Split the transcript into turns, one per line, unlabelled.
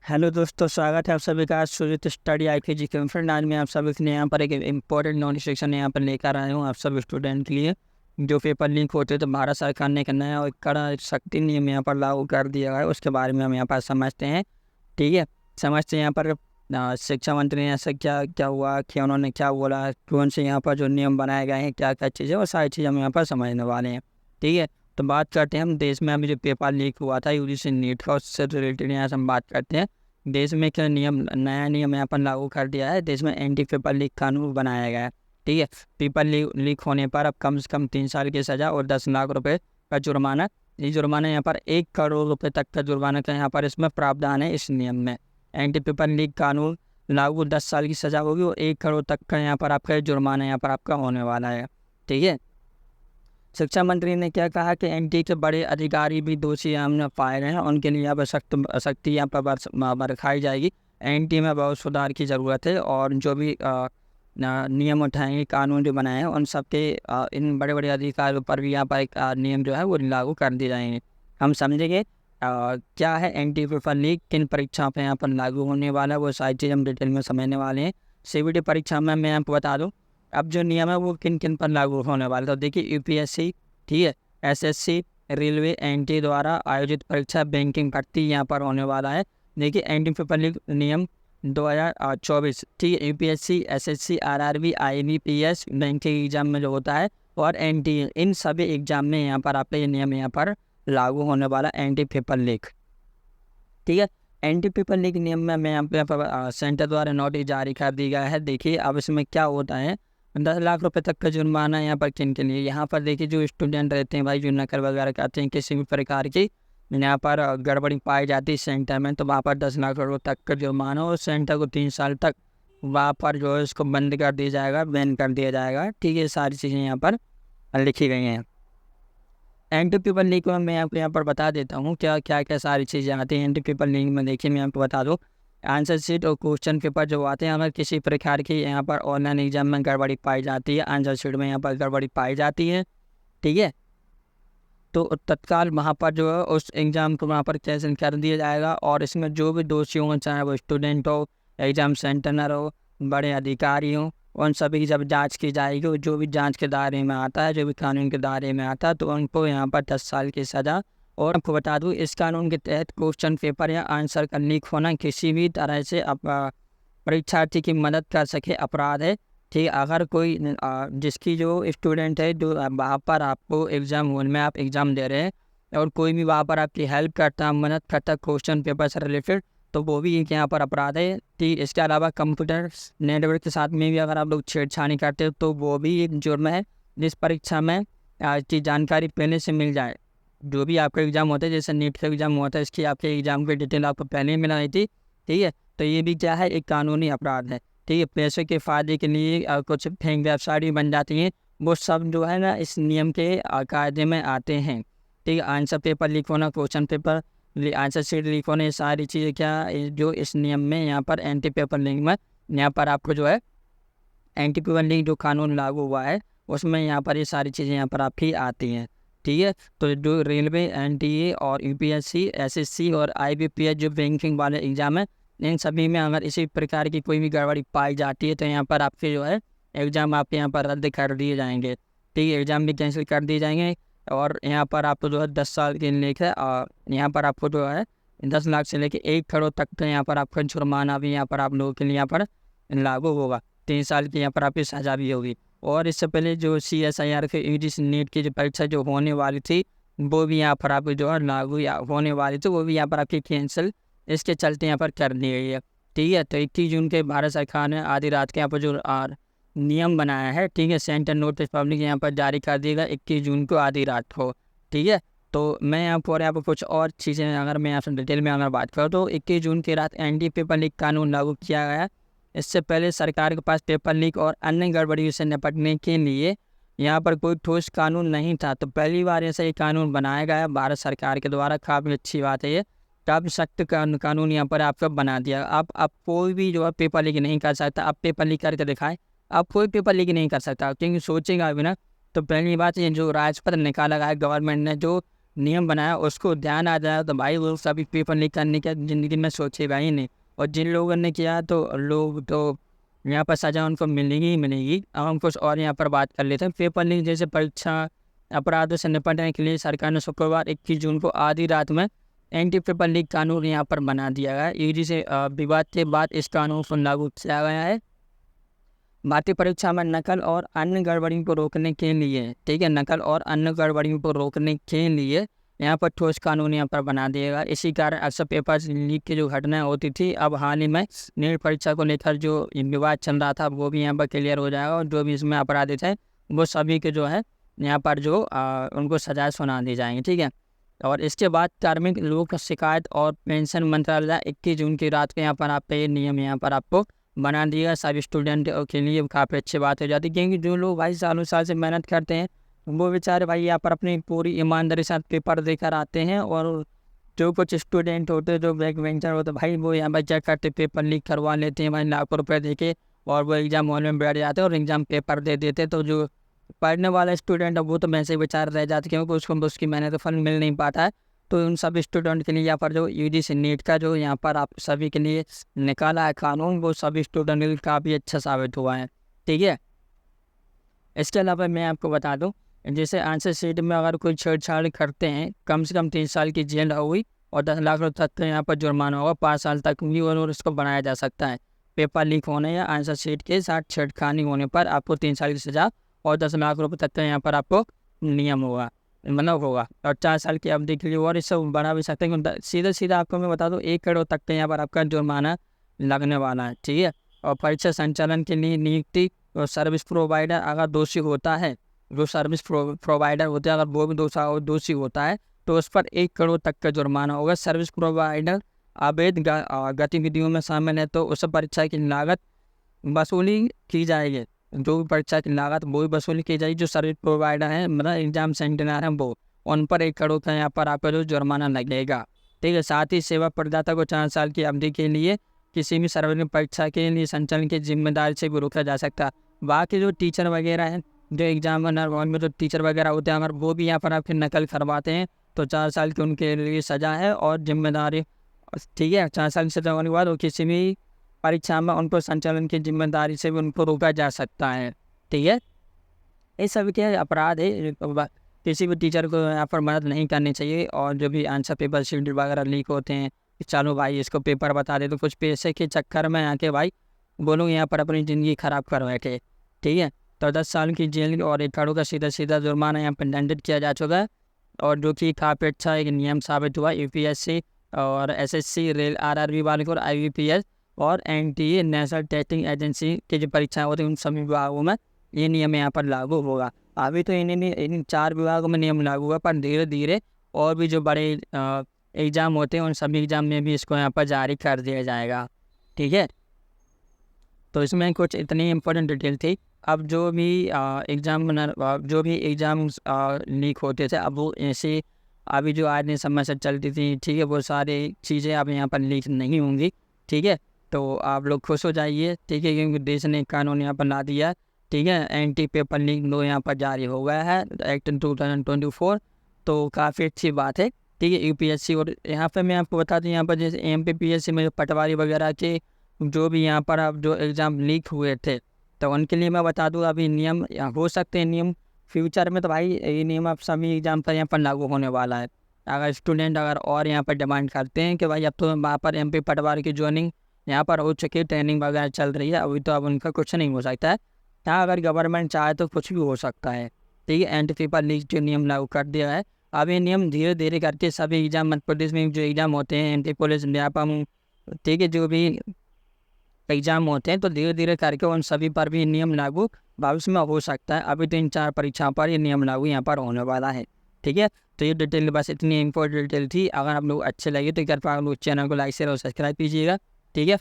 Hello दोस्तों, स्वागत है आप सभी का सुजित स्टडी आईकेजी के फ्रेंड। आज मैं आप सभी के लिए यहाँ पर एक इम्पोर्टेंट नोटिफिकेशन यहाँ पर लेकर आया हूँ आप सब स्टूडेंट के लिए। जो पेपर लीक होते तो भारत सरकार ने एक नया और कड़ा सख्ती नियम यहाँ पर लागू कर दिया है, उसके बारे में हम यहाँ पर समझते हैं। ठीक है, समझते हैं यहाँ पर शिक्षा मंत्री ने ऐसा क्या क्या हुआ, क्या उन्होंने क्या बोला, कौन से यहाँ पर जो नियम बनाए गए हैं, क्या क्या चीज़ें, वो सारी चीज़ें हम यहाँ पर समझने वाले हैं। ठीक है, तो बात करते हैं हम देश में अभी जो पेपर लीक हुआ था यूजीसी नीट का, उससे रिलेटेड यहाँ से हम बात करते हैं। देश में क्या नया नियम यहाँ पर लागू कर दिया है। देश में एंटी पेपर लीक कानून बनाया गया है। ठीक है, पेपर लीक होने पर अब कम से कम 3 साल की सज़ा और 10 लाख रुपए का जुर्माना। ये जुर्माना यहाँ पर 1 करोड़ रुपए तक का जुर्माना का यहाँ पर इसमें प्रावधान है इस नियम में। एंटी पेपर लीक कानून लागू 10 साल की सज़ा होगी और 1 करोड़ तक का यहाँ पर आपका जुर्माना यहाँ पर आपका होने वाला है। ठीक है, शिक्षा मंत्री ने क्या कहा कि एनटी के बड़े अधिकारी भी दोषी हमने पाए गए हैं, उनके लिए अब सख्ती यहाँ पर बरखाई जाएगी। एनटी में बहुत सुधार की ज़रूरत है और जो भी नियम उठाएंगे, कानून जो बनाए हैं, उन सबके इन बड़े बड़े अधिकारियों पर भी यहाँ पर एक नियम जो है वो लागू कर दिए जाएंगे। हम समझेंगे क्या है एंटी पेपर लीक, किन परीक्षाओं पर यहाँ पर लागू होने वाला है, वो सारी चीज़ हम डिटेल में समझने वाले हैं। सीबीटी परीक्षा में मैं आपको बता दूँ अब जो नियम है वो किन किन पर लागू होने वाला है। तो देखिए, यूपीएससी, ठीक है, एसएससी, रेलवे, एनटी द्वारा आयोजित परीक्षा, बैंकिंग भर्ती यहाँ पर होने वाला है। देखिए, एंटी पेपर लीक नियम 2024, ठीक है, UPSC, SSC, RRB, IBPS, banking exam में जो होता है, और एनटी, इन सभी एग्जाम में यहाँ पर आपका ये नियम यहाँ पर लागू होने वाला एंटी पेपर लीक। ठीक है, एंटी पेपर लीक नियम में मैं यहाँ पर सेंटर द्वारा नोटिस जारी कर दी गया है। देखिए, अब इसमें क्या होता है, 10 लाख रुपए तक का जुर्माना यहाँ पर किन के लिए। यहाँ पर देखिए, जो स्टूडेंट रहते हैं भाई, जो नकल वगैरह करते हैं, किसी भी प्रकार की यहाँ पर गड़बड़ी पाई जाती है सेंटर में, तो वहाँ पर 10 लाख रुपये तक का जुर्माना और सेंटर को 3 साल तक वहाँ पर जो है उसको बंद कर दिया जाएगा, बैन कर दिया जाएगा। ठीक है, सारी चीज़ें यहाँ पर लिखी गई हैं। एंटी पेपर लीक में मैं आपको यहाँ पर बता देता हूँ क्या क्या क्या सारी चीज़ें आती हैं एंटी पेपर लीक में। देखिए, मैं आपको बता दूँ, आंसर शीट और क्वेश्चन पेपर जो आते हैं, अगर किसी प्रकार की यहाँ पर ऑनलाइन एग्जाम में गड़बड़ी पाई जाती है, आंसर शीट में यहाँ पर गड़बड़ी पाई जाती है, ठीक है, तो तत्काल वहाँ पर जो है उस एग्ज़ाम को वहाँ पर कैंसिल कर दिया जाएगा। और इसमें जो भी दोषी हों, चाहे वो स्टूडेंट हो, एग्ज़ाम सेंटर हो, बड़े अधिकारी हों, उन सभी की जब जांच की जाएगी और जो भी जांच के दायरे में आता है, जो भी कानून के दायरे में आता है, तो उनको यहाँ पर 10 साल की सज़ा। और आपको बता दूँ, इस कानून के तहत क्वेश्चन पेपर या आंसर का लीक होना किसी भी तरह से परीक्षार्थी की मदद कर सके अपराध है। ठीक है, अगर कोई जिसकी जो स्टूडेंट है, जो वहाँ पर आपको एग्ज़ाम हॉल में आप एग्ज़ाम दे रहे हैं और कोई भी वहाँ पर आपकी हेल्प करता, मदद करता क्वेश्चन पेपर से रिलेटेड, तो वो भी एक यहाँ पर अपराध है। ठीक, इसके अलावा कंप्यूटर नेटवर्क के साथ में भी अगर आप लोग छेड़छाड़ी करते हो तो वो भी एक जुर्म है। जिस परीक्षा में की जानकारी पहले से मिल जाए, जो भी आपका एग्ज़ाम होता है, जैसे नीट का एग्ज़ाम होता है, इसकी आपके एग्ज़ाम की डिटेल आपको पहले ही मिल रही थी, ठीक है, तो ये भी क्या है, एक कानूनी अपराध है। ठीक है, पैसे के फ़ायदे के लिए कुछ फेक वेबसाइट भी बन जाती हैं, वो सब जो है ना इस नियम के कायदे में आते हैं। ठीक है, आंसर पेपर लीक होना, question paper answer sheet leak होने, ये सारी चीज़ें जो इस नियम में यहाँ पर एंटी पेपर लीक में यहाँ पर आपको जो है एंटी पेपर लीक जो कानून लागू हुआ है, उसमें यहाँ पर ये सारी चीज़ें यहाँ पर आपकी आती हैं। ठीक है, तो जो रेलवे, एनटीए और यूपीएससी, एसएससी और आईबीपीएस जो बैंकिंग वाले एग्ज़ाम है, इन सभी में अगर इसी प्रकार की कोई भी गड़बड़ी पाई जाती है तो यहाँ पर आपके जो है एग्ज़ाम आपके यहाँ पर रद्द कर दिए जाएंगे। ठीक है, एग्ज़ाम भी कैंसिल कर दिए जाएंगे और यहाँ पर आपको जो है 10 साल के लेकर यहाँ पर आपको जो है 10 लाख से लेकर 1 करोड़ तक का यहाँ पर आपका जुर्माना भी यहाँ पर आप लोगों के लिए यहाँ पर लागू होगा। 3 साल की यहाँ पर आपकी सज़ा भी होगी। और इससे पहले जो CSIR के यूजीसी नीट की जो परीक्षा जो होने वाली थी, वो भी यहाँ पर आपको जो है लागू या होने वाली थी, वो भी यहाँ पर आपकी कैंसिल इसके चलते यहाँ पर कर दी गई है। ठीक है, तो 21 जून के भारत सरकार ने आधी रात के यहाँ पर जो नियम बनाया है, ठीक है, सेंटर नोटिस पब्लिक यहाँ पर जारी कर दिएगा 21 जून को आधी रात को। ठीक है, तो मैं यहाँ पर कुछ और चीज़ें अगर मैं आपसे डिटेल में अगर बात करूँ, तो 21 जून की रात एंटी पेपर लीक कानून लागू किया गया। इससे पहले सरकार के पास पेपर लीक और अन्य गड़बड़ियों से निपटने के लिए यहाँ पर कोई ठोस कानून नहीं था, तो पहली बार ऐसा ये कानून बनाया गया भारत सरकार के द्वारा। काफ़ी अच्छी बात है, ये काफ़ी सख्त कानून यहाँ पर आपका बना दिया। आप कोई भी जो है पेपर लीक नहीं कर सकता। आप पेपर लीक करके दिखाएं, आप कोई पेपर लीक नहीं कर सकता, क्योंकि सोचेगा भी ना, तो पहली बात ये जो राजपत्र निकाला गया है गवर्नमेंट ने, जो नियम बनाया उसको ध्यान आ जाए तो भाई वो सभी पेपर लीक करने का ज़िंदगी में सोचेगा ही नहीं। और जिन लोगों ने किया तो लोग तो यहाँ पर सज़ा उनको मिलेगी ही मिलेगी। अब हम कुछ और यहाँ पर बात कर लेते हैं। पेपर लीक जैसे परीक्षा अपराधों से निपटने के लिए सरकार ने शुक्रवार 21 जून को आधी रात में एंटी पेपर लीक कानून यहाँ पर बना दिया गया है। यूजी से विवाद के बाद इस कानून को लागू किया गया है। भारतीय परीक्षा में नकल और अन्य गड़बड़ियों को रोकने के लिए, ठीक है, नकल और अन्य गड़बड़ियों को रोकने के लिए यहाँ पर ठोस कानून यहाँ पर बना दिएगा। इसी कारण अक्सर पेपर लीक की जो घटनाएं होती थी, अब हाल ही में नीट परीक्षा को लेकर जो विवाद चल रहा था वो भी यहाँ पर क्लियर हो जाएगा। और जो भी इसमें अपराधी थे वो सभी के जो है यहाँ पर जो उनको सजा सुना दी जाएंगी, ठीक है। और इसके बाद कार्मिक लोक शिकायत और पेंशन मंत्रालय 21 जून की रात को यहाँ पर आपका ये नियम यहाँ पर आपको बना दिया। सभी स्टूडेंट के लिए काफ़ी अच्छी बात हो जाती है, क्योंकि जो लोग भाई सालों साल से मेहनत करते हैं वो बेचारे भाई यहाँ पर अपनी पूरी ईमानदारी साथ पेपर देकर आते हैं। और जो कुछ स्टूडेंट होते हैं, जो बैक बेंचर होते हैं, भाई वो यहाँ पर चेक करते पेपर लीक करवा लेते हैं भाई लाखों रुपये दे के, और वो एग्ज़ाम हॉल में बैठ जाते हैं और एग्ज़ाम पेपर दे देते। तो जो पढ़ने वाला स्टूडेंट है वो तो वैसे ही बेचारा रह जाता है, क्योंकि उसको उसकी मेहनत का फल मिल नहीं पाता है। तो उन सभी स्टूडेंट के लिए यहाँ पर जो यूजीसी नीट का जो यहाँ पर आप सभी के लिए निकाला है कानून, वो सभी स्टूडेंट के लिए काफ़ी अच्छा साबित हुआ है, ठीक है। इसके अलावा मैं आपको बता दूं, जैसे आंसर शीट में अगर कोई छेड़छाड़ करते हैं, कम से कम 3 साल की जेल होगी और 10 लाख रुपये तक का यहाँ पर जुर्माना होगा, 5 साल तक भी और इसको बनाया जा सकता है। पेपर लीक होने या आंसर शीट के साथ छेड़खानी होने पर आपको 3 साल की सज़ा और 10 लाख रुपये तक का यहाँ पर आपको नियम होगा, मतलब होगा। और 4 साल की अवधि के लिए और इससे बढ़ा भी सकते हैं। सीधा सीधा आपको मैं बता दूं 1 करोड़ तक का यहाँ पर आपका जुर्माना लगने वाला है, ठीक है। और परीक्षा संचालन के लिए नियुक्ति और सर्विस प्रोवाइडर अगर दोषी होता है, जो सर्विस प्रोवाइडर होता है अगर वो भी दोषी होता है तो उस पर 1 करोड़ तक का जुर्माना होगा। सर्विस प्रोवाइडर अवैध गतिविधियों में शामिल है तो उस परीक्षा की लागत वसूली की जाएगी। जो भी परीक्षा की लागत वो भी वसूली की जाएगी। जो सर्विस प्रोवाइडर हैं, मतलब एग्जाम सेंटर हैं, वो उन पर 1 करोड़ का यहाँ पर आपका जो जुर्माना लगेगा, ठीक है। साथ ही सेवा प्रदाता को 4 साल की अवधि के लिए किसी भी सार्वजनिक परीक्षा के लिए संचालन की जिम्मेदारी से भी रोका जा सकता है। बाकी जो टीचर वगैरह हैं, जो एग्जामिनर हॉल में जो टीचर वगैरह होते हैं, अगर वो भी यहाँ पर आपकी नकल करवाते हैं तो 4 साल की उनके लिए सज़ा है और जिम्मेदारी, ठीक है। 4 साल की सज़ा होने के बाद वो किसी भी परीक्षा में उनको संचालन की जिम्मेदारी से भी उनको रोका जा सकता है, ठीक है। ये सब के अपराध है, किसी भी टीचर को यहाँ पर मदद नहीं करनी चाहिए। और जो भी आंसर पेपर शीट वगैरह लीक होते हैं, चलो भाई इसको पेपर बता दे, तो कुछ पैसे के चक्कर में आके भाई वो लोग यहाँ पर अपनी ज़िंदगी ख़राब कर बैठे, ठीक है। तो 10 साल की जेल और 1 करोड़ का सीधा जुर्माना यहाँ पर दंडित किया जा चुका है। और जो कि काफ़ी अच्छा एक नियम साबित हुआ यूपीएससी और एसएससी, रेल, आरआरबी वाले को, और आईबीपीएस और एनटीए नेशनल टेस्टिंग एजेंसी की जो परीक्षाएं होती हैं उन सभी विभागों में ये नियम यहाँ पर लागू होगा। अभी तो इन 4 विभागों में नियम लागू हुआ, पर धीरे धीरे और भी जो बड़े एग्ज़ाम होते हैं उन सभी एग्ज़ाम में भी इसको यहाँ पर जारी कर दिया जाएगा, ठीक है। तो इसमें कुछ इतनी इम्पोर्टेंट डिटेल थी। अब जो भी जो भी एग्ज़ाम्स लीक होते थे, अब वो ऐसे अभी जो आज समय से चलती थी, ठीक है, वो सारी चीज़ें अब यहाँ पर लीक नहीं होंगी, ठीक है। तो आप लोग खुश हो जाइए, ठीक है, क्योंकि देश ने कानून यहाँ पर ला दिया, ठीक है। एंटी पेपर लीक लो यहाँ पर जारी हो गया है एक्ट 2024, तो काफ़ी अच्छी बात है, ठीक है। यूपीएससी और यहाँ पर मैं आपको बता दूँ, यहाँ पर जैसे एमपीपीएससी में जो पटवारी वगैरह के जो भी यहाँ पर अब जो एग्ज़ाम लीक हुए थे, तो उनके लिए मैं बता दूँ अभी नियम हो सकते हैं नियम फ्यूचर में, तो भाई ये नियम आप सभी एग्ज़ाम पर यहाँ पर लागू होने वाला है। अगर स्टूडेंट अगर और यहाँ पर डिमांड करते हैं कि भाई अब तो वहाँ पर एमपी पटवारी की ज्वाइनिंग यहाँ पर हो चुकी है, ट्रेनिंग वगैरह चल रही है, अभी तो अब उनका कुछ नहीं हो सकता है। हाँ, अगर गवर्नमेंट चाहे तो कुछ भी हो सकता है, ठीक है। एंटी पेपर लीक जो नियम लागू कर दिया है, अब ये नियम धीरे धीरे करके सभी एग्ज़ाम मध्य प्रदेश में जो एग्ज़ाम होते हैं, एंटी पुलिस, व्यापम, ठीक है, जो भी एग्ज़ाम होते हैं, तो धीरे धीरे करके उन सभी पर भी नियम लागू भविष्य में हो सकता है। अभी तो इन 4 परीक्षाओं पर ये नियम लागू यहाँ पर होने वाला है, ठीक है। तो ये डिटेल बस इतनी इम्पोर्टेंट डिटेल थी। अगर आप लोग अच्छे लगे तो कृपया आप लोग चैनल को लाइक शेयर और सब्सक्राइब कीजिएगा, ठीक है।